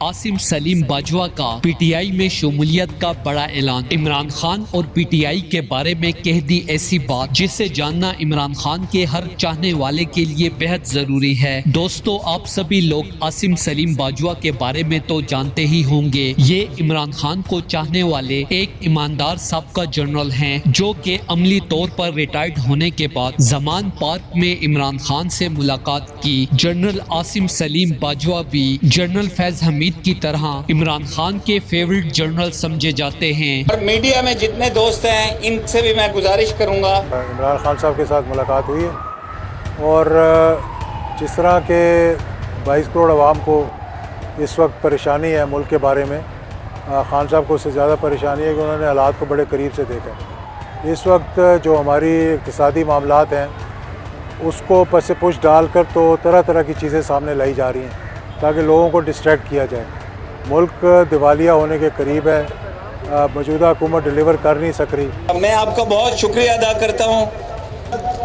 आसिम सलीम बाजवा का पीटीआई में शमूलियत का बड़ा ऐलान। इमरान खान और पीटीआई के बारे में कह दी ऐसी बात जिसे जानना इमरान खान के हर चाहने वाले के लिए बेहद जरूरी है। दोस्तों, आप सभी लोग आसिम सलीम बाजवा के बारे में तो जानते ही होंगे। ये इमरान खान को चाहने वाले एक ईमानदार साबका जनरल हैं, जो कि अमली तौर पर रिटायर्ड होने के बाद जमान पार्क में इमरान खान से मुलाकात की। जनरल आसिम सलीम बाजवा भी जनरल फैज हमीद की तरह इमरान खान के फेवरेट जनरल समझे जाते हैं। और मीडिया में जितने दोस्त हैं, इनसे भी मैं गुजारिश करूंगा। इमरान खान साहब के साथ मुलाकात हुई है और जिस तरह के 22 करोड़ आवाम को इस वक्त परेशानी है मुल्क के बारे में, खान साहब को उससे ज़्यादा परेशानी है कि उन्होंने हालात को बड़े करीब से देखा है। इस वक्त जो हमारी इक़्तिसादी मामलात हैं उसको पस से पुश डालकर तो तरह तरह की चीज़ें सामने लाई जा रही हैं ताकि लोगों को डिस्ट्रैक्ट किया जाए। मुल्क दिवालिया होने के करीब है, मौजूदा हुकूमत डिलीवर कर नहीं सक रही। मैं आपका बहुत शुक्रिया अदा करता हूँ।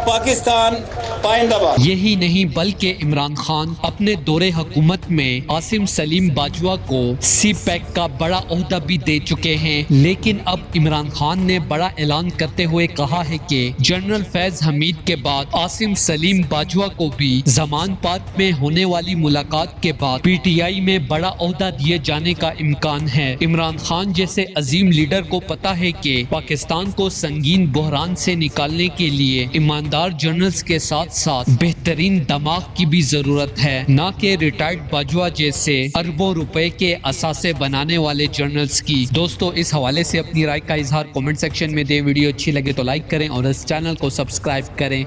पाकिस्तान पाइंदाबाद। यही नहीं बल्कि इमरान खान अपने दौरे हुकूमत में आसिम सलीम बाजवा को सी पैक का बड़ा ओहदा भी दे चुके हैं। लेकिन अब इमरान खान ने बड़ा ऐलान करते हुए कहा है कि जनरल फैज हमीद के बाद आसिम सलीम बाजवा को भी जमान पार्क में होने वाली मुलाकात के बाद पीटीआई में बड़ा ओहदा दिए जाने का इम्कान है। इमरान खान जैसे अजीम लीडर को पता है कि पाकिस्तान को संगीन बहरान से निकालने के लिए ईमानदार जनरल्स के साथ साथ बेहतरीन दिमाग की भी जरूरत है, न कि रिटायर्ड बाजवा जैसे अरबों रुपए के असासे बनाने वाले जनरल्स की। दोस्तों, इस हवाले से अपनी राय का इजहार कमेंट सेक्शन में दें। वीडियो अच्छी लगे तो लाइक करें और इस चैनल को सब्सक्राइब करें।